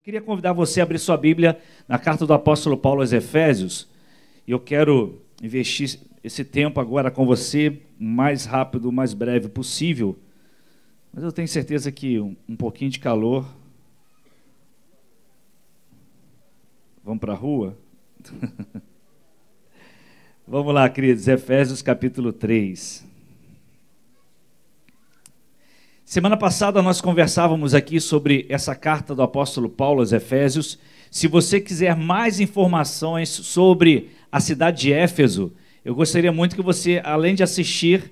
Queria convidar você a abrir sua Bíblia na carta do apóstolo Paulo aos Efésios. E eu quero investir esse tempo agora com você o mais rápido, o mais breve possível. Mas eu tenho certeza que um pouquinho de calor. Vamos para a rua? Vamos lá, queridos. Efésios capítulo 3. Semana passada nós conversávamos aqui sobre essa carta do apóstolo Paulo aos Efésios. Se você quiser mais informações sobre a cidade de Éfeso, eu gostaria muito que você, além de assistir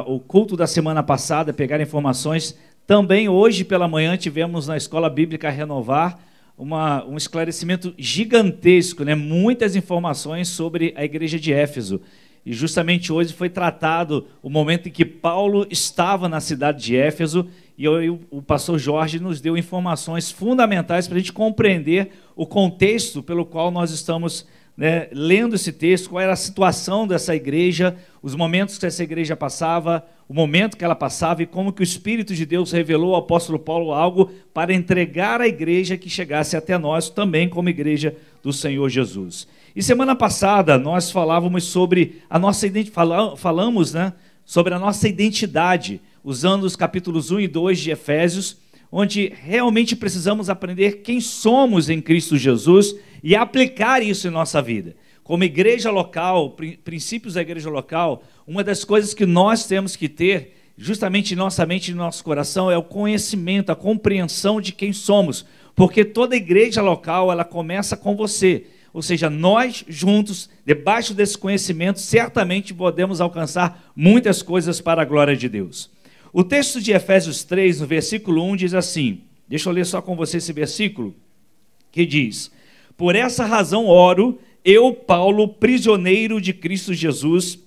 o culto da semana passada, pegar informações, também hoje pela manhã tivemos na Escola Bíblica Renovar um esclarecimento gigantesco, muitas informações sobre a igreja de Éfeso. E justamente hoje foi tratado o momento em que Paulo estava na cidade de Éfeso, e o pastor Jorge nos deu informações fundamentais para a gente compreender o contexto pelo qual nós estamos lendo esse texto, qual era a situação dessa igreja, os momentos que essa igreja passava, o momento que ela passava e como que o Espírito de Deus revelou ao apóstolo Paulo algo para entregar à igreja que chegasse até nós também como igreja do Senhor Jesus. E semana passada nós falávamos sobre a nossa sobre a nossa identidade, usando os capítulos 1 e 2 de Efésios, onde realmente precisamos aprender quem somos em Cristo Jesus e aplicar isso em nossa vida. Como igreja local, princípios da igreja local, uma das coisas que nós temos que ter, justamente em nossa mente e no nosso coração, é o conhecimento, a compreensão de quem somos. Porque toda igreja local, ela começa com você. Ou seja, nós juntos, debaixo desse conhecimento, certamente podemos alcançar muitas coisas para a glória de Deus. O texto de Efésios 3, no versículo 1, diz assim, deixa eu ler só com você esse versículo, que diz: por essa razão oro, eu, Paulo, prisioneiro de Cristo Jesus,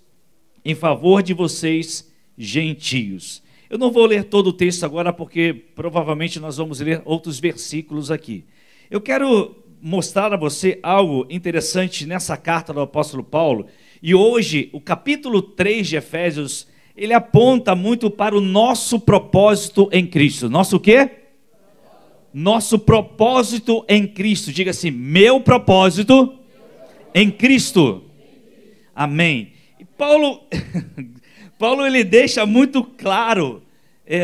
em favor de vocês, gentios. Eu não vou ler todo o texto agora, porque provavelmente nós vamos ler outros versículos aqui. Eu quero mostrar a você algo interessante nessa carta do apóstolo Paulo, e hoje o capítulo 3 de Efésios, ele aponta muito para o nosso propósito em Cristo. Nosso o quê? Nosso propósito em Cristo. Diga assim, meu propósito em Cristo. Amém. E Paulo ele deixa muito claro,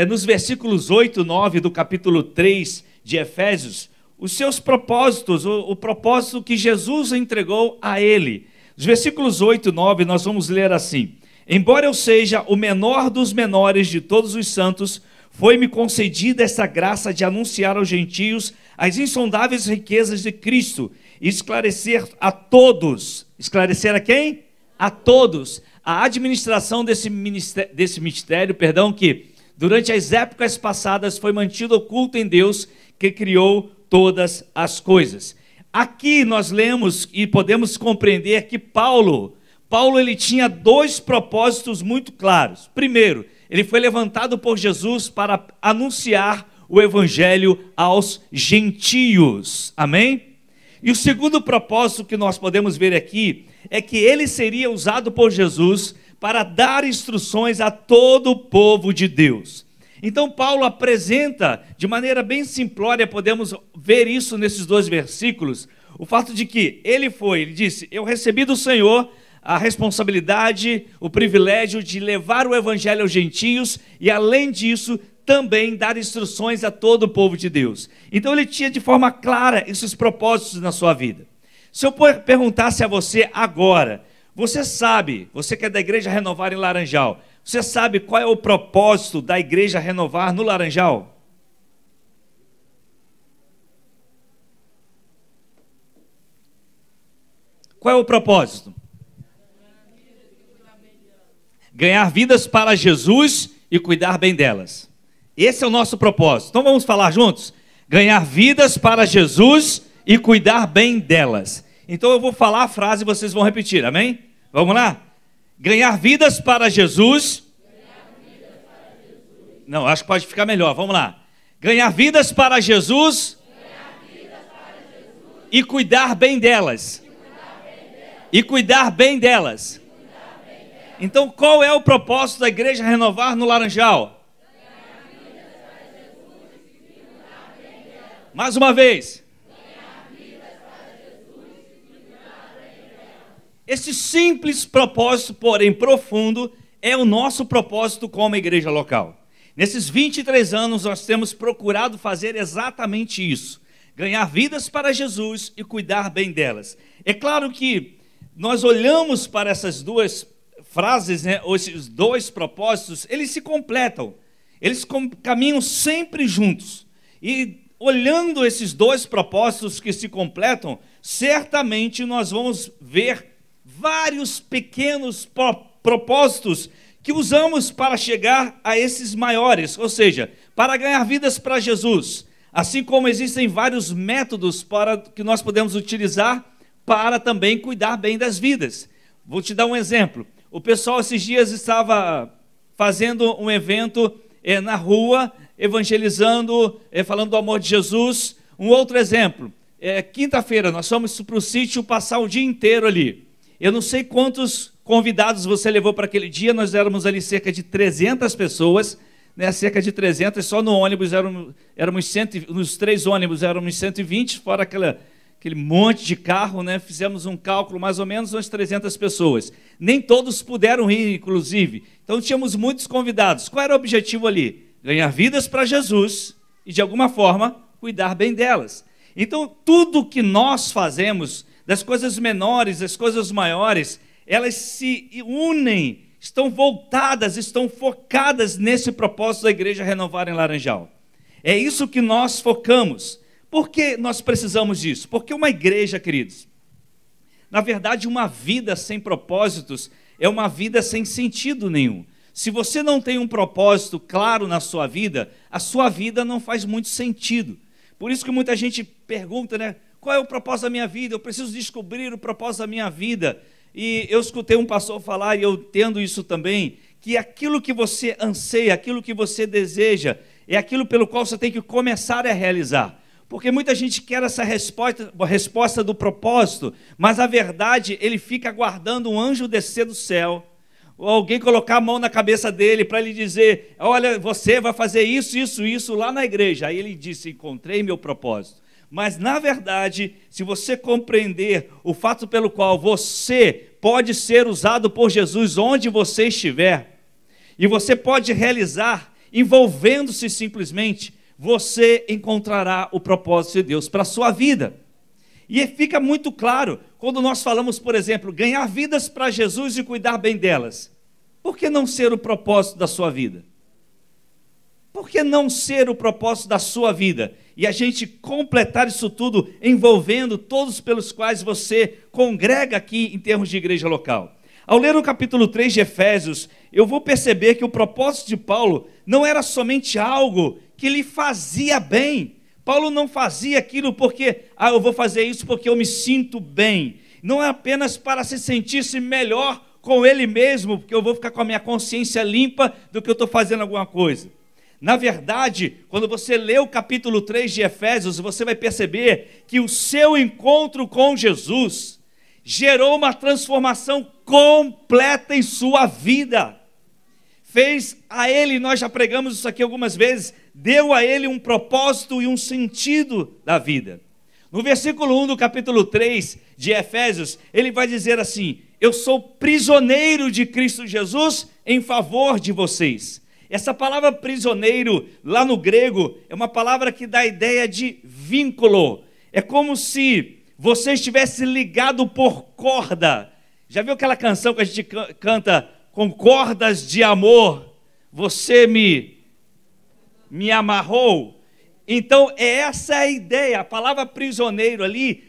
nos versículos 8 e 9 do capítulo 3 de Efésios, os seus propósitos, o propósito que Jesus entregou a ele. Os versículos 8 e 9 nós vamos ler assim: embora eu seja o menor dos menores de todos os santos, foi-me concedida essa graça de anunciar aos gentios as insondáveis riquezas de Cristo e esclarecer a todos. Esclarecer a quem? A todos. A administração desse mistério, que durante as épocas passadas foi mantido oculto em Deus, que criou todas as coisas. Aqui nós lemos e podemos compreender que Paulo ele tinha dois propósitos muito claros. Primeiro, ele foi levantado por Jesus para anunciar o evangelho aos gentios. Amém? E o segundo propósito que nós podemos ver aqui é que ele seria usado por Jesus para dar instruções a todo o povo de Deus. Então Paulo apresenta de maneira bem simplória, podemos ver isso nesses dois versículos, o fato de que ele disse, eu recebi do Senhor a responsabilidade, o privilégio de levar o evangelho aos gentios e além disso também dar instruções a todo o povo de Deus. Então ele tinha de forma clara esses propósitos na sua vida. Se eu perguntasse a você agora, você que é da Igreja Renovar em Laranjal, você sabe qual é o propósito da Igreja Renovar no Laranjal? Qual é o propósito? Ganhar vidas para Jesus e cuidar bem delas. Esse é o nosso propósito. Então vamos falar juntos? Ganhar vidas para Jesus e cuidar bem delas. Então eu vou falar a frase e vocês vão repetir, amém? Vamos lá? Ganhar vidas para Jesus. Não, acho que pode ficar melhor, vamos lá. Ganhar vidas para Jesus. E cuidar bem delas. E cuidar bem delas. Então qual é o propósito da Igreja Renovar no Laranjal? Mais uma vez. Esse simples propósito, porém profundo, é o nosso propósito como igreja local. Nesses 23 anos nós temos procurado fazer exatamente isso. Ganhar vidas para Jesus e cuidar bem delas. É claro que nós olhamos para essas duas frases, né, ou esses dois propósitos, eles se completam. Eles caminham sempre juntos. E olhando esses dois propósitos que se completam, certamente nós vamos ver vários pequenos propósitos que usamos para chegar a esses maiores, ou seja, para ganhar vidas para Jesus. Assim como existem vários métodos que nós podemos utilizar para também cuidar bem das vidas. Vou te dar um exemplo. O pessoal esses dias estava fazendo um evento na rua, evangelizando, falando do amor de Jesus. Um outro exemplo, quinta-feira nós fomos para o sítio passar o dia inteiro ali. Eu não sei quantos convidados você levou para aquele dia, nós éramos ali cerca de 300 pessoas, né, cerca de 300, só no ônibus éramos 100, nos 3 ônibus éramos 120, fora aquele monte de carro, né, fizemos um cálculo mais ou menos umas 300 pessoas. Nem todos puderam ir, inclusive. Então tínhamos muitos convidados. Qual era o objetivo ali? Ganhar vidas para Jesus e, de alguma forma, cuidar bem delas. Então, tudo que nós fazemos, das coisas menores, das coisas maiores, elas se unem, estão voltadas, estão focadas nesse propósito da Igreja Renovar em Laranjal. É isso que nós focamos. Por que nós precisamos disso? Porque uma igreja, queridos, na verdade, uma vida sem propósitos é uma vida sem sentido nenhum. Se você não tem um propósito claro na sua vida, a sua vida não faz muito sentido. Por isso que muita gente pergunta, né? Qual é o propósito da minha vida? Eu preciso descobrir o propósito da minha vida. E eu escutei um pastor falar, e eu entendo isso também, que aquilo que você anseia, aquilo que você deseja, é aquilo pelo qual você tem que começar a realizar. Porque muita gente quer essa resposta do propósito, mas a verdade, ele fica aguardando um anjo descer do céu, ou alguém colocar a mão na cabeça dele para ele dizer, olha, você vai fazer isso, isso, isso lá na igreja. Aí ele disse, encontrei meu propósito. Mas, na verdade, se você compreender o fato pelo qual você pode ser usado por Jesus onde você estiver, e você pode realizar envolvendo-se simplesmente, você encontrará o propósito de Deus para a sua vida. E fica muito claro, quando nós falamos, por exemplo, ganhar vidas para Jesus e cuidar bem delas. Por que não ser o propósito da sua vida? Por que não ser o propósito da sua vida? E a gente completar isso tudo envolvendo todos pelos quais você congrega aqui em termos de igreja local. Ao ler o capítulo 3 de Efésios, eu vou perceber que o propósito de Paulo não era somente algo que lhe fazia bem. Paulo não fazia aquilo porque, eu vou fazer isso porque eu me sinto bem. Não é apenas para se sentir-se melhor com ele mesmo, porque eu vou ficar com a minha consciência limpa do que eu estou fazendo alguma coisa. Na verdade, quando você lê o capítulo 3 de Efésios, você vai perceber que o seu encontro com Jesus gerou uma transformação completa em sua vida. Fez a ele, nós já pregamos isso aqui algumas vezes, deu a ele um propósito e um sentido da vida. No versículo 1 do capítulo 3 de Efésios, ele vai dizer assim, eu sou prisioneiro de Cristo Jesus em favor de vocês. Essa palavra prisioneiro, lá no grego, é uma palavra que dá a ideia de vínculo. É como se você estivesse ligado por corda. Já viu aquela canção que a gente canta com cordas de amor? Você me amarrou. Então, essa é a ideia. A palavra prisioneiro ali,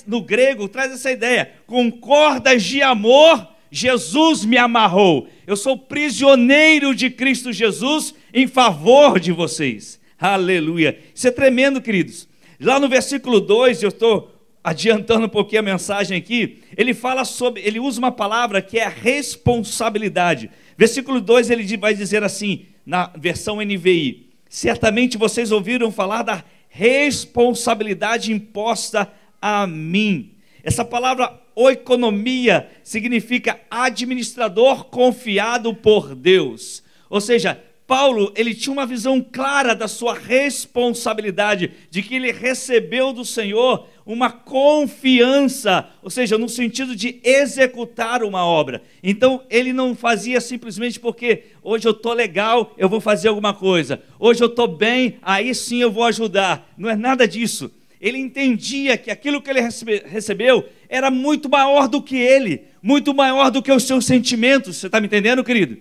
no grego, traz essa ideia. Com cordas de amor, Jesus me amarrou. Eu sou prisioneiro de Cristo Jesus em favor de vocês. Aleluia. Isso é tremendo, queridos. Lá no versículo 2, eu estou adiantando um pouquinho a mensagem aqui, ele usa uma palavra que é a responsabilidade. Versículo 2, ele vai dizer assim, na versão NVI, certamente vocês ouviram falar da responsabilidade imposta a mim. Essa palavra oikonomia significa administrador confiado por Deus. Ou seja, Paulo, ele tinha uma visão clara da sua responsabilidade, de que ele recebeu do Senhor uma confiança, ou seja, no sentido de executar uma obra. Então, ele não fazia simplesmente porque hoje eu estou legal, eu vou fazer alguma coisa. Hoje eu estou bem, aí sim eu vou ajudar. Não é nada disso. Ele entendia que aquilo que ele recebeu era muito maior do que ele, muito maior do que os seus sentimentos. Você está me entendendo, querido?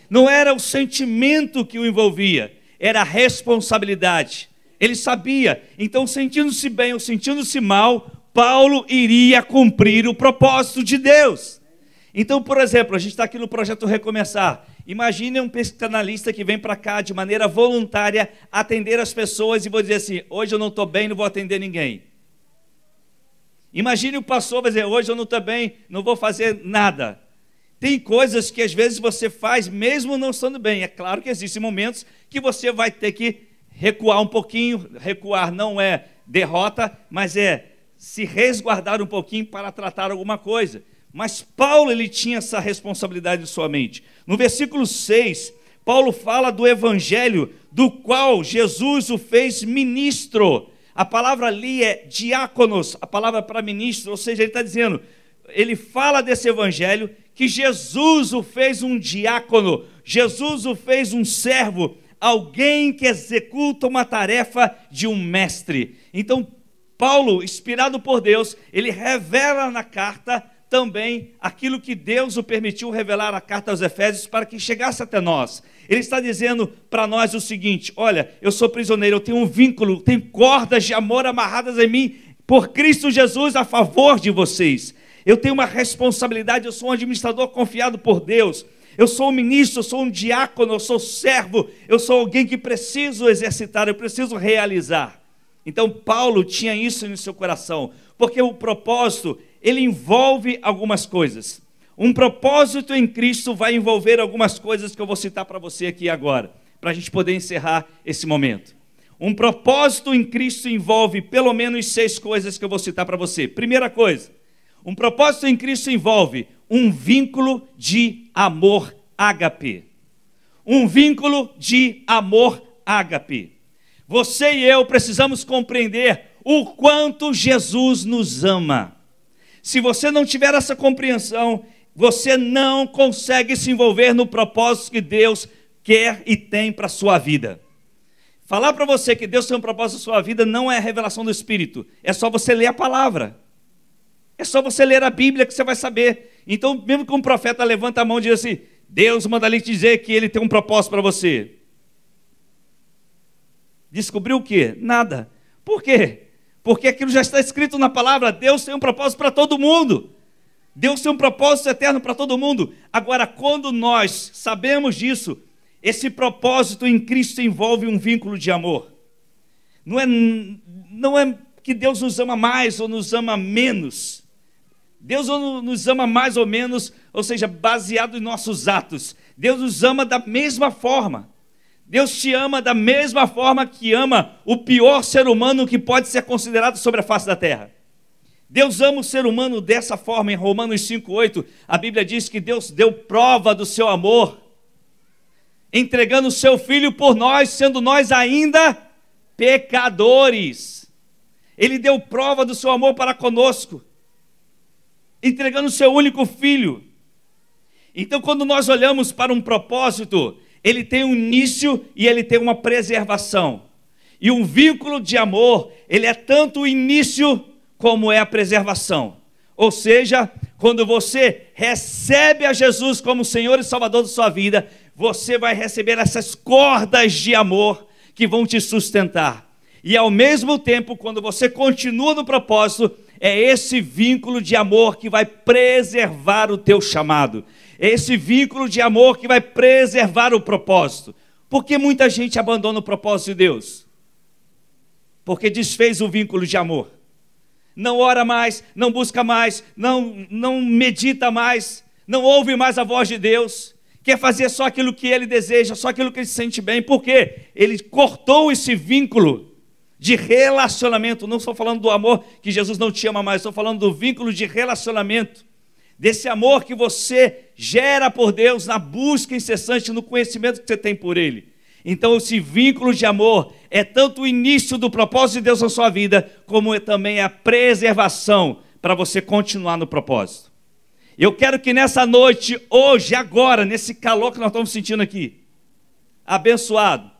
Não era o sentimento que o envolvia, era a responsabilidade. Ele sabia, então, sentindo-se bem ou sentindo-se mal, Paulo iria cumprir o propósito de Deus. Então, por exemplo, a gente está aqui no Projeto Recomeçar. Imagine um psicanalista que vem para cá de maneira voluntária atender as pessoas e vou dizer assim: hoje eu não estou bem, não vou atender ninguém. Imagine o pastor vai dizer: hoje eu não estou bem, não vou fazer nada. Tem coisas que às vezes você faz mesmo não estando bem. É claro que existem momentos que você vai ter que recuar um pouquinho. Recuar não é derrota, mas é se resguardar um pouquinho para tratar alguma coisa. Mas Paulo, ele tinha essa responsabilidade em sua mente. No versículo 6, Paulo fala do evangelho do qual Jesus o fez ministro. A palavra ali é diáconos, a palavra para ministro, ou seja, ele está dizendo, ele fala desse evangelho que Jesus o fez um diácono, Jesus o fez um servo, alguém que executa uma tarefa de um mestre. Então, Paulo, inspirado por Deus, ele revela na carta também aquilo que Deus o permitiu revelar a carta aos Efésios para que chegasse até nós. Ele está dizendo para nós o seguinte: olha, eu sou prisioneiro, eu tenho um vínculo, tenho cordas de amor amarradas em mim por Cristo Jesus a favor de vocês. Eu tenho uma responsabilidade, eu sou um administrador confiado por Deus, eu sou um ministro, eu sou um diácono, eu sou servo, eu sou alguém que preciso exercitar, eu preciso realizar. Então Paulo tinha isso no seu coração, porque o propósito, ele envolve algumas coisas. Um propósito em Cristo vai envolver algumas coisas que eu vou citar para você aqui agora, para a gente poder encerrar esse momento. Um propósito em Cristo envolve pelo menos 6 coisas que eu vou citar para você. Primeira coisa, um propósito em Cristo envolve um vínculo de amor ágape. Um vínculo de amor ágape. Você e eu precisamos compreender o quanto Jesus nos ama. Se você não tiver essa compreensão, você não consegue se envolver no propósito que Deus quer e tem para a sua vida. Falar para você que Deus tem um propósito na sua vida não é revelação do Espírito, é só você ler a palavra. É só você ler a Bíblia que você vai saber. Então, mesmo que um profeta levanta a mão e diz assim: Deus manda lhe dizer que ele tem um propósito para você. Descobriu o quê? Nada. Por quê? Porque aquilo já está escrito na palavra. Deus tem um propósito para todo mundo. Deus tem um propósito eterno para todo mundo. Agora, quando nós sabemos disso, esse propósito em Cristo envolve um vínculo de amor. Não é que Deus nos ama mais ou nos ama menos. Deus nos ama mais ou menos, ou seja, baseado em nossos atos. Deus nos ama da mesma forma. Deus te ama da mesma forma que ama o pior ser humano que pode ser considerado sobre a face da terra. Deus ama o ser humano dessa forma. Em Romanos 5,8, a Bíblia diz que Deus deu prova do seu amor, entregando o seu Filho por nós, sendo nós ainda pecadores. Ele deu prova do seu amor para conosco, entregando o seu único Filho. Então, quando nós olhamos para um propósito, ele tem um início e ele tem uma preservação. E um vínculo de amor, ele é tanto o início como é a preservação. Ou seja, quando você recebe a Jesus como Senhor e Salvador da sua vida, você vai receber essas cordas de amor que vão te sustentar. E ao mesmo tempo, quando você continua no propósito, é esse vínculo de amor que vai preservar o teu chamado. É esse vínculo de amor que vai preservar o propósito. Por que muita gente abandona o propósito de Deus? Porque desfez o vínculo de amor. Não ora mais, não busca mais, não medita mais, não ouve mais a voz de Deus. Quer fazer só aquilo que ele deseja, só aquilo que ele se sente bem. Por quê? Ele cortou esse vínculo de relacionamento. Não estou falando do amor que Jesus não te ama mais, estou falando do vínculo de relacionamento. desse amor que você gera por Deus na busca incessante, no conhecimento que você tem por Ele. Então esse vínculo de amor é tanto o início do propósito de Deus na sua vida, como é também a preservação para você continuar no propósito. Eu quero que nessa noite, hoje, agora, nesse calor que nós estamos sentindo aqui, abençoado,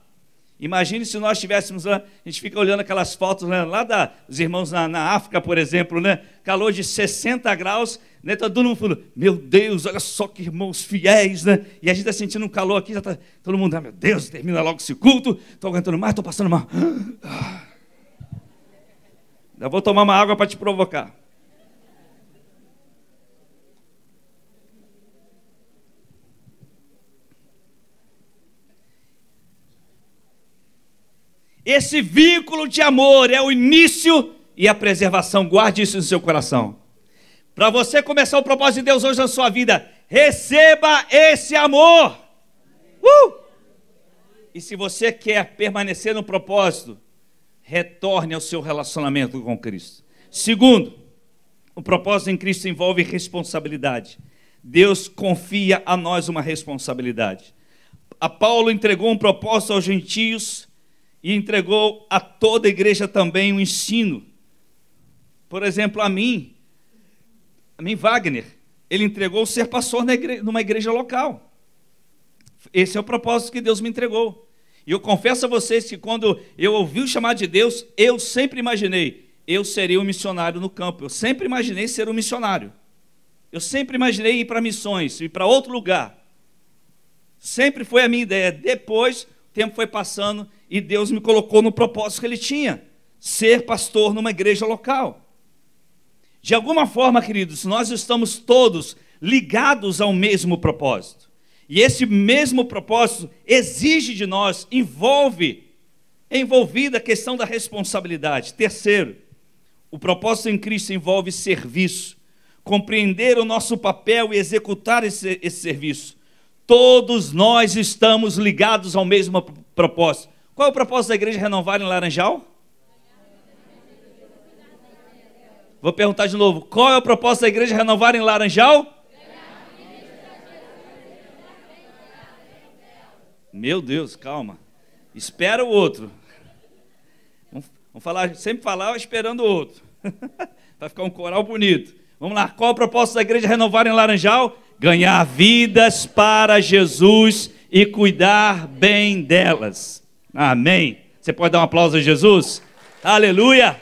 imagine se nós estivéssemos lá, a gente fica olhando aquelas fotos lá dos irmãos na África, por exemplo, né? Calor de 60 graus, né? Tá todo mundo falando, meu Deus, olha só que irmãos fiéis, né? E a gente está sentindo um calor aqui, já tá todo mundo, meu Deus, termina logo esse culto, estou aguentando mais, estou passando mal. Eu vou tomar uma água para te provocar. Esse vínculo de amor é o início e a preservação. Guarde isso no seu coração. Para você começar o propósito de Deus hoje na sua vida, receba esse amor. E se você quer permanecer no propósito, retorne ao seu relacionamento com Cristo. Segundo, o propósito em Cristo envolve responsabilidade. Deus confia a nós uma responsabilidade. A Paulo entregou um propósito aos gentios e entregou a toda a igreja também um ensino. Por exemplo, a mim, Wagner, ele entregou ser pastor numa igreja local. Esse é o propósito que Deus me entregou. E eu confesso a vocês que quando eu ouvi o chamado de Deus, eu sempre imaginei, eu seria um missionário no campo. Eu sempre imaginei ser um missionário. Eu sempre imaginei ir para missões, ir para outro lugar. Sempre foi a minha ideia. Depois, o tempo foi passando e Deus me colocou no propósito que Ele tinha, ser pastor numa igreja local. De alguma forma, queridos, nós estamos todos ligados ao mesmo propósito. E esse mesmo propósito exige de nós, envolvida a questão da responsabilidade. Terceiro, o propósito em Cristo envolve serviço, compreender o nosso papel e executar esse serviço. Todos nós estamos ligados ao mesmo propósito. Qual é o propósito da Igreja Renovar em Laranjal? Vou perguntar de novo. Qual é o propósito da Igreja Renovar em Laranjal? Meu Deus, calma. Espera o outro. Vamos falar, sempre falar esperando o outro. Vai ficar um coral bonito. Vamos lá. Qual é o propósito da Igreja Renovar em Laranjal? Ganhar vidas para Jesus e cuidar bem delas. Amém. Você pode dar um aplauso a Jesus? Aleluia.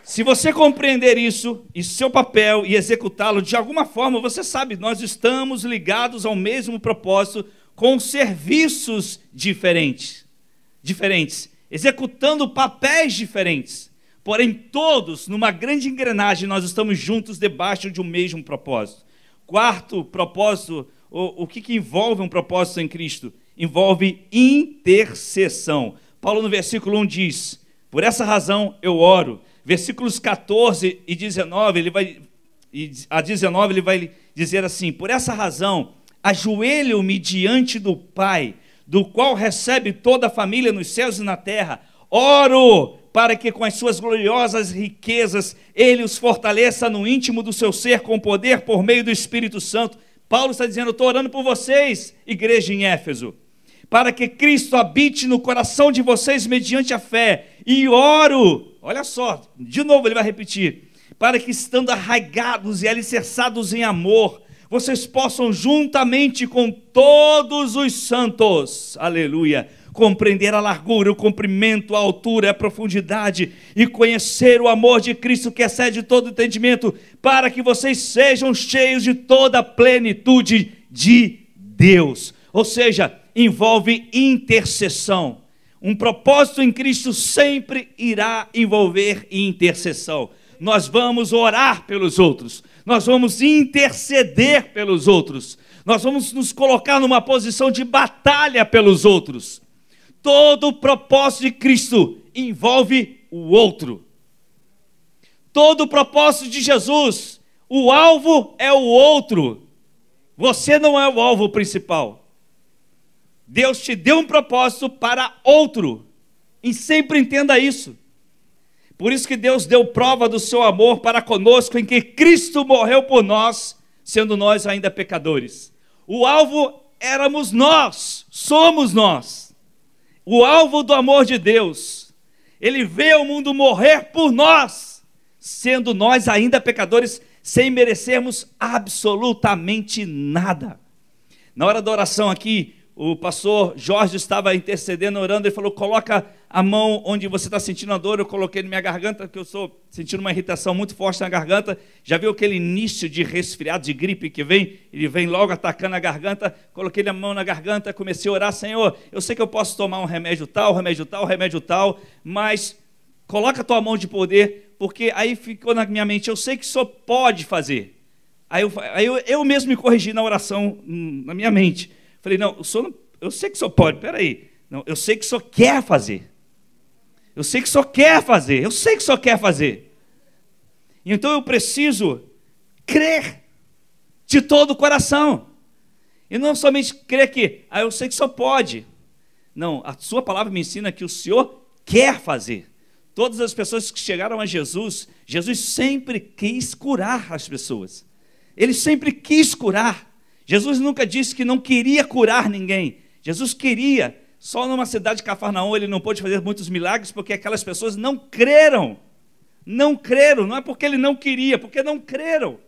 Se você compreender isso, e seu papel, e executá-lo, de alguma forma, você sabe, nós estamos ligados ao mesmo propósito, com serviços diferentes, executando papéis diferentes. Porém, todos, numa grande engrenagem, nós estamos juntos debaixo de um mesmo propósito. Quarto propósito, o que envolve um propósito em Cristo? Envolve intercessão. Paulo, no versículo 1, diz, por essa razão eu oro. Versículos 14 e 19, ele vai dizer assim, por essa razão, ajoelho-me diante do Pai, do qual recebe toda a família nos céus e na terra, oro para que com as suas gloriosas riquezas Ele os fortaleça no íntimo do seu ser com poder por meio do Espírito Santo. Paulo está dizendo, eu estou orando por vocês, igreja em Éfeso, para que Cristo habite no coração de vocês mediante a fé, e oro, olha só, de novo ele vai repetir, para que estando arraigados e alicerçados em amor, vocês possam juntamente com todos os santos, aleluia, compreender a largura, o comprimento, a altura, a profundidade e conhecer o amor de Cristo que excede todo entendimento, para que vocês sejam cheios de toda a plenitude de Deus. Ou seja, envolve intercessão. Um propósito em Cristo sempre irá envolver intercessão. Nós vamos orar pelos outros, nós vamos interceder pelos outros, nós vamos nos colocar numa posição de batalha pelos outros. Todo o propósito de Cristo envolve o outro. Todo o propósito de Jesus, o alvo é o outro. Você não é o alvo principal. Deus te deu um propósito para outro. E sempre entenda isso. Por isso que Deus deu prova do seu amor para conosco, em que Cristo morreu por nós, sendo nós ainda pecadores. O alvo éramos nós, somos nós. O alvo do amor de Deus. Ele veio ao mundo morrer por nós, sendo nós ainda pecadores, sem merecermos absolutamente nada. Na hora da oração aqui, o pastor Jorge estava intercedendo, orando, ele falou, coloca a mão onde você está sentindo a dor. Eu coloquei na minha garganta, porque eu estou sentindo uma irritação muito forte na garganta. Já viu aquele início de resfriado, de gripe que vem? Ele vem logo atacando a garganta. Coloquei a mão na garganta, comecei a orar, Senhor, eu sei que eu posso tomar um remédio tal, mas coloca a tua mão de poder, porque aí ficou na minha mente, eu sei que o Senhor pode fazer. Aí eu mesmo me corrigi na oração, na minha mente. Falei, não, eu sei que o Senhor pode, peraí. Não, eu sei que o Senhor quer fazer. Eu sei que o Senhor quer fazer. Eu sei que o Senhor quer fazer. Então eu preciso crer de todo o coração. E não somente crer que, eu sei que o Senhor pode. Não, a sua palavra me ensina que o Senhor quer fazer. Todas as pessoas que chegaram a Jesus, Jesus sempre quis curar as pessoas. Ele sempre quis curar. Jesus nunca disse que não queria curar ninguém. Jesus queria. Só numa cidade de Cafarnaum ele não pôde fazer muitos milagres porque aquelas pessoas não creram. Não creram, não é porque ele não queria, porque não creram.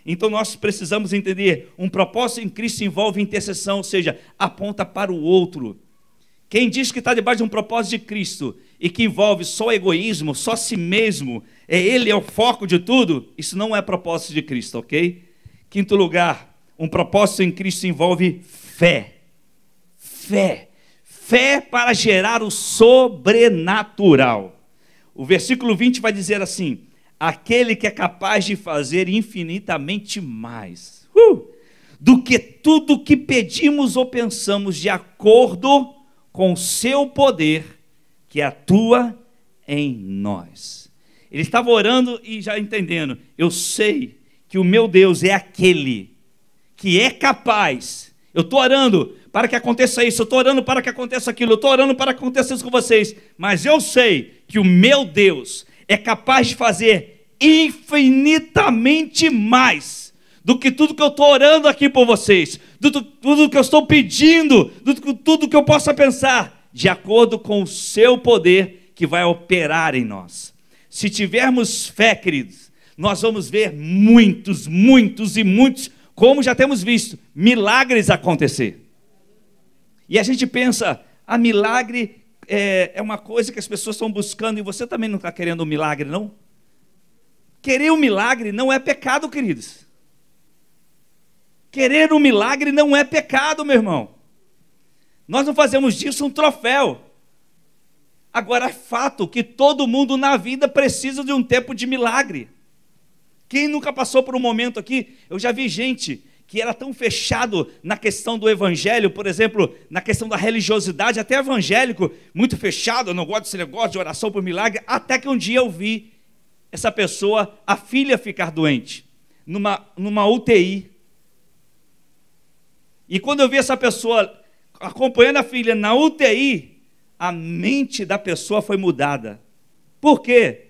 Então nós precisamos entender, um propósito em Cristo envolve intercessão, ou seja, aponta para o outro. Quem diz que está debaixo de um propósito de Cristo e que envolve só egoísmo, só si mesmo, ele é o foco de tudo, isso não é propósito de Cristo, ok? Quinto lugar, um propósito em Cristo envolve fé. Fé. Fé para gerar o sobrenatural. O versículo 20 vai dizer assim, aquele que é capaz de fazer infinitamente mais do que tudo que pedimos ou pensamos, de acordo com o seu poder que atua em nós. Ele estava orando e já entendendo, eu sei que o meu Deus é aquele que é capaz. Eu estou orando para que aconteça isso, eu estou orando para que aconteça aquilo, eu estou orando para que aconteça isso com vocês, mas eu sei que o meu Deus é capaz de fazer infinitamente mais do que tudo que eu estou orando aqui por vocês, tudo que eu estou pedindo, tudo que eu possa pensar, de acordo com o seu poder que vai operar em nós. Se tivermos fé, queridos, nós vamos ver muitos, como já temos visto, milagres acontecer. E a gente pensa, milagre é uma coisa que as pessoas estão buscando, e você também não está querendo um milagre, não? Querer um milagre não é pecado, queridos. Querer um milagre não é pecado, meu irmão. Nós não fazemos disso um troféu. Agora é fato que todo mundo na vida precisa de um tempo de milagre. Quem nunca passou por um momento aqui, eu já vi gente que era tão fechado na questão do evangelho, por exemplo, na questão da religiosidade, até evangélico, muito fechado, eu não gosto desse negócio de oração por milagre, até que um dia eu vi essa pessoa, a filha ficar doente, numa UTI. E quando eu vi essa pessoa acompanhando a filha na UTI, a mente da pessoa foi mudada. Por quê?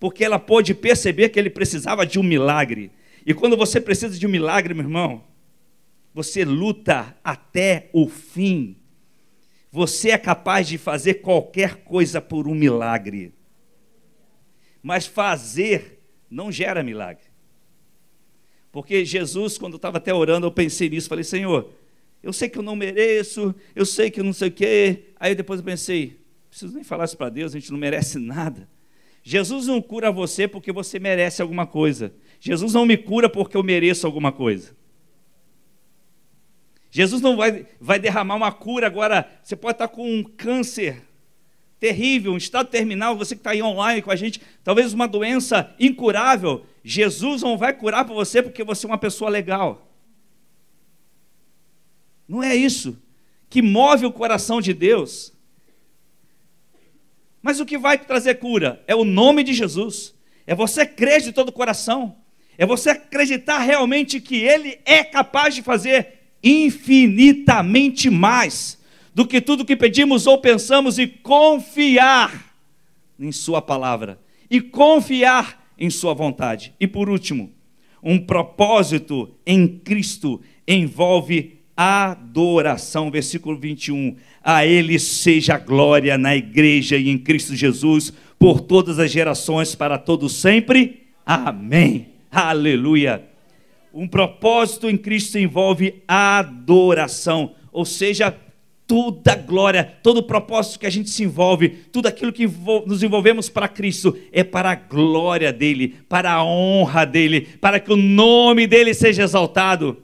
Porque ela pôde perceber que ele precisava de um milagre. E quando você precisa de um milagre, meu irmão, você luta até o fim. Você é capaz de fazer qualquer coisa por um milagre. Mas fazer não gera milagre. Porque Jesus, quando eu estava até orando, eu pensei nisso, falei, Senhor, eu sei que eu não mereço, eu sei que eu não sei o quê. Aí depois eu pensei, não preciso nem falar isso para Deus, a gente não merece nada. Jesus não cura você porque você merece alguma coisa. Jesus não me cura porque eu mereço alguma coisa. Jesus não vai derramar uma cura agora. Você pode estar com um câncer terrível, um estado terminal, você que está aí online com a gente, talvez uma doença incurável. Jesus não vai curar por você porque você é uma pessoa legal. Não é isso que move o coração de Deus. Mas o que vai trazer cura é o nome de Jesus. É você crer de todo o coração. É você acreditar realmente que Ele é capaz de fazer infinitamente mais do que tudo que pedimos ou pensamos, e confiar em Sua palavra. e confiar em sua vontade. E por último, um propósito em Cristo envolve adoração. Versículo 21. A Ele seja a glória na igreja e em Cristo Jesus, por todas as gerações, para todos sempre. Amém. Aleluia. Um propósito em Cristo envolve adoração, ou seja, toda glória, todo o propósito que a gente se envolve, tudo aquilo que nos envolvemos para Cristo, é para a glória dEle, para a honra dEle, para que o nome dEle seja exaltado.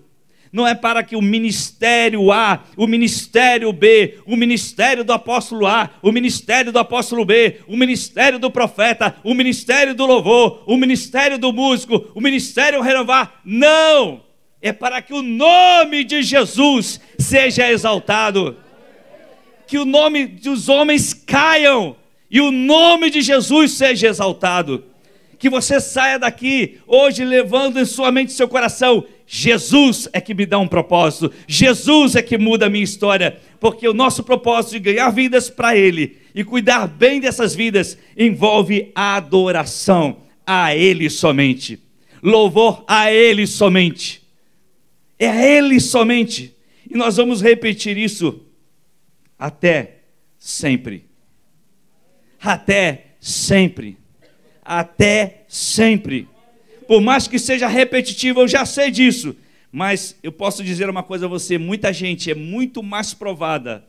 Não é para que o ministério A, o ministério B, o ministério do apóstolo A, o ministério do apóstolo B, o ministério do profeta, o ministério do louvor, o ministério do músico, o ministério renovar. Não! É para que o nome de Jesus seja exaltado. Que o nome dos homens caiam e o nome de Jesus seja exaltado. Que você saia daqui hoje levando em sua mente e seu coração: Jesus é que me dá um propósito, Jesus é que muda a minha história, porque o nosso propósito de ganhar vidas para Ele e cuidar bem dessas vidas envolve adoração a Ele somente, louvor a Ele somente, é a Ele somente, e nós vamos repetir isso até sempre, até sempre, até sempre. Por mais que seja repetitivo, eu já sei disso, mas eu posso dizer uma coisa a você: muita gente é muito mais provada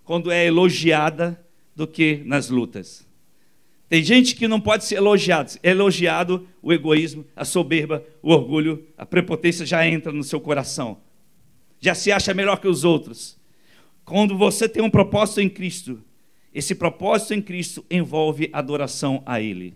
quando é elogiada do que nas lutas. Tem gente que não pode ser elogiado. É elogiado, o egoísmo, a soberba, o orgulho, a prepotência já entra no seu coração, já se acha melhor que os outros. Quando você tem um propósito em Cristo, esse propósito em Cristo envolve adoração a Ele.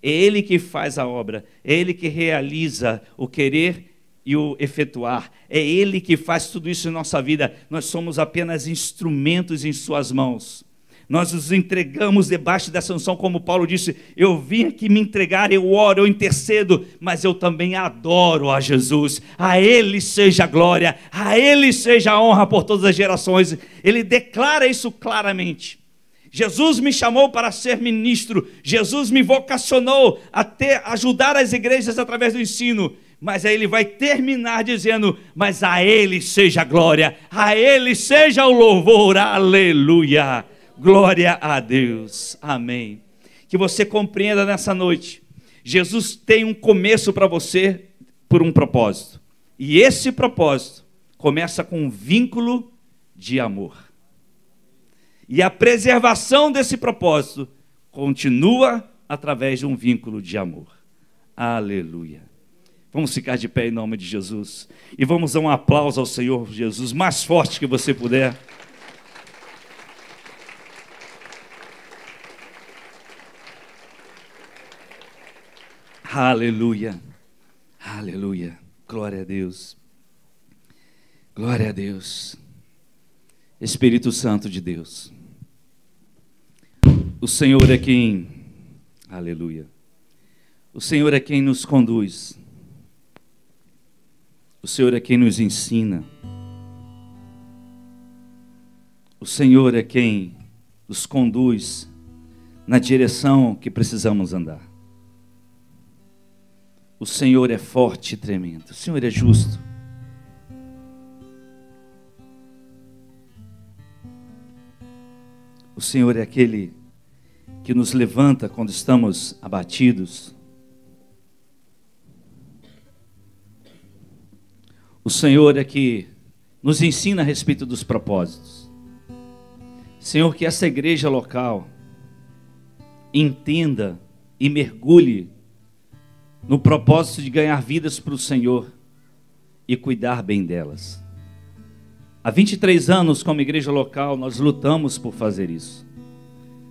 É Ele que faz a obra, é Ele que realiza o querer e o efetuar, é Ele que faz tudo isso em nossa vida. Nós somos apenas instrumentos em suas mãos. Nós nos entregamos debaixo dessa unção, como Paulo disse: eu vim aqui me entregar, eu oro, eu intercedo, mas eu também adoro a Jesus. A Ele seja a glória, a Ele seja a honra por todas as gerações. Ele declara isso claramente. Jesus me chamou para ser ministro, Jesus me vocacionou a ajudar as igrejas através do ensino, mas aí ele vai terminar dizendo: mas a Ele seja a glória, a Ele seja o louvor, aleluia, glória a Deus, amém. Que você compreenda nessa noite, Jesus tem um começo para você por um propósito, e esse propósito começa com um vínculo de amor. E a preservação desse propósito continua através de um vínculo de amor. Aleluia. Vamos ficar de pé em nome de Jesus. E vamos dar um aplauso ao Senhor Jesus, mais forte que você puder. Aleluia. Aleluia. Glória a Deus. Glória a Deus. Espírito Santo de Deus, o Senhor é quem, aleluia, o Senhor é quem nos conduz, o Senhor é quem nos ensina, o Senhor é quem nos conduz na direção que precisamos andar. O Senhor é forte e tremendo, o Senhor é justo. O Senhor é aquele que nos levanta quando estamos abatidos. O Senhor é que nos ensina a respeito dos propósitos. Senhor, que essa igreja local entenda e mergulhe no propósito de ganhar vidas para o Senhor e cuidar bem delas. Há 23 anos, como igreja local, nós lutamos por fazer isso.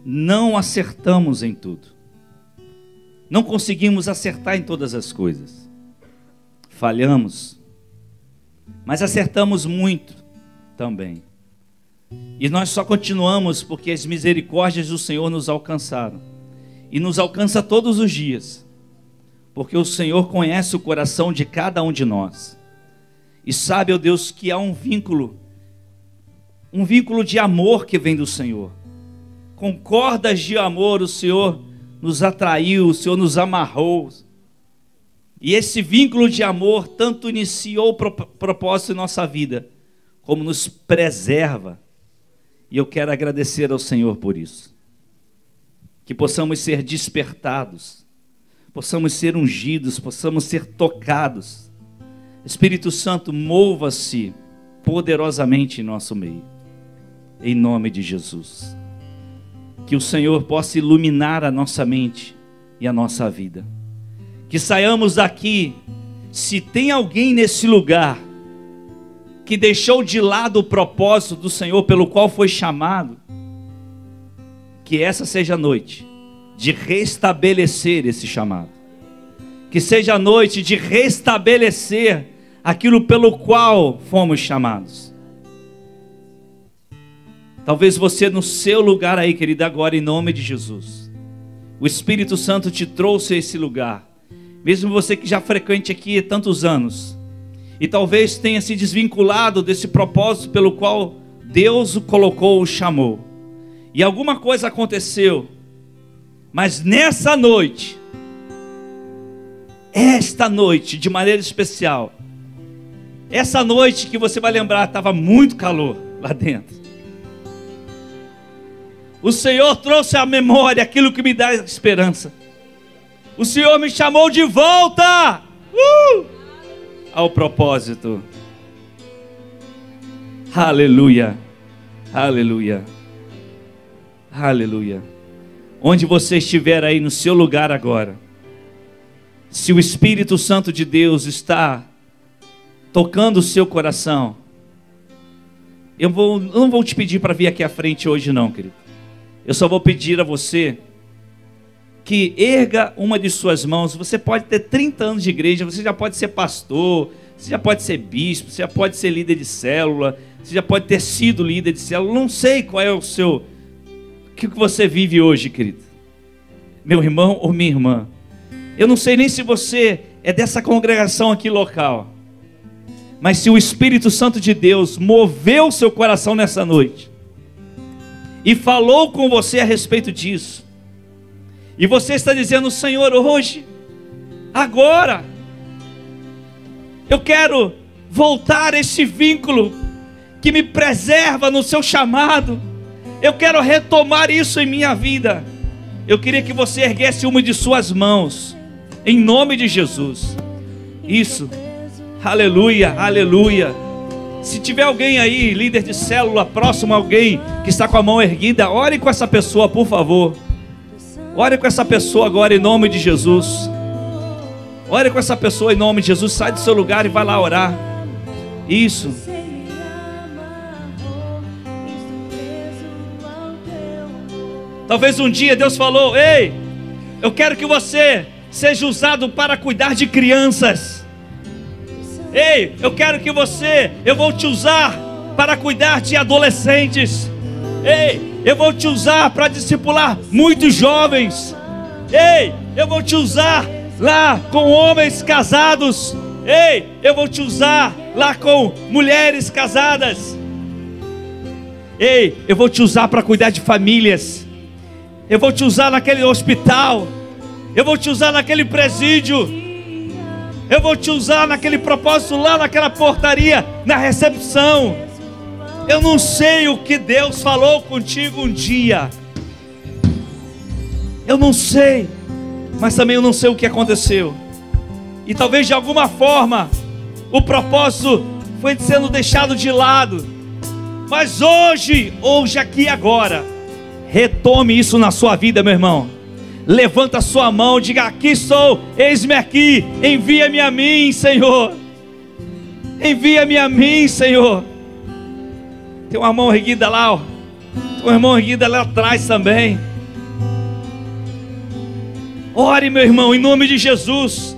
Não acertamos em tudo. Não conseguimos acertar em todas as coisas. Falhamos. Mas acertamos muito também. E nós só continuamos porque as misericórdias do Senhor nos alcançaram. E nos alcança todos os dias. Porque o Senhor conhece o coração de cada um de nós. E sabe, ó Deus, que há um vínculo de amor que vem do Senhor. Com cordas de amor o Senhor nos atraiu, o Senhor nos amarrou. E esse vínculo de amor tanto iniciou o propósito em nossa vida, como nos preserva. E eu quero agradecer ao Senhor por isso. Que possamos ser despertados, possamos ser ungidos, possamos ser tocados. Espírito Santo, mova-se poderosamente em nosso meio. Em nome de Jesus. Que o Senhor possa iluminar a nossa mente e a nossa vida. Que saiamos daqui, se tem alguém nesse lugar que deixou de lado o propósito do Senhor pelo qual foi chamado, que essa seja a noite de restabelecer esse chamado. Que seja a noite de restabelecer aquilo pelo qual fomos chamados. Talvez você no seu lugar aí, querida, agora em nome de Jesus. O Espírito Santo te trouxe a esse lugar. Mesmo você que já frequente aqui há tantos anos. E talvez tenha se desvinculado desse propósito pelo qual Deus o colocou, o chamou. E alguma coisa aconteceu. Mas nessa noite, esta noite, de maneira especial, essa noite que você vai lembrar, estava muito calor lá dentro. O Senhor trouxe à memória aquilo que me dá esperança. O Senhor me chamou de volta ao propósito. Aleluia, aleluia, aleluia. Onde você estiver aí no seu lugar agora, se o Espírito Santo de Deus está tocando o seu coração, eu não vou te pedir para vir aqui à frente hoje não, querido. Eu só vou pedir a você que erga uma de suas mãos. Você pode ter 30 anos de igreja, você já pode ser pastor, você já pode ser bispo, você já pode ser líder de célula, você já pode ter sido líder de célula. Não sei qual é o que você vive hoje, querido, meu irmão ou minha irmã. Eu não sei nem se você é dessa congregação aqui local, mas se o Espírito Santo de Deus moveu o seu coração nessa noite e falou com você a respeito disso, e você está dizendo: Senhor, hoje, agora, eu quero voltar a esse vínculo que me preserva no seu chamado. Eu quero retomar isso em minha vida. Eu queria que você erguesse uma de suas mãos, em nome de Jesus. Isso, aleluia, aleluia. Se tiver alguém aí, líder de célula, próximo a alguém que está com a mão erguida, ore com essa pessoa, por favor. Ore com essa pessoa agora em nome de Jesus. Ore com essa pessoa em nome de Jesus. Sai do seu lugar e vai lá orar. Isso. Talvez um dia Deus falou: ei, eu quero que você seja usado para cuidar de crianças. Ei, eu quero que eu vou te usar para cuidar de adolescentes. Ei, eu vou te usar para discipular muitos jovens. Ei, eu vou te usar lá com homens casados. Ei, eu vou te usar lá com mulheres casadas. Ei, eu vou te usar para cuidar de famílias. Eu vou te usar naquele hospital. Eu vou te usar naquele presídio. Eu vou te usar naquele propósito lá naquela portaria, na recepção. Eu não sei o que Deus falou contigo um dia. Eu não sei. Mas também eu não sei o que aconteceu. E talvez de alguma forma o propósito foi sendo deixado de lado. Mas hoje aqui agora, retome isso na sua vida, meu irmão. Levanta a sua mão, diga: aqui estou, eis-me aqui, envia-me a mim, Senhor. Envia-me a mim, Senhor. Tem uma mão erguida lá, ó. Tem uma mão erguida lá atrás também. Ore, meu irmão, em nome de Jesus.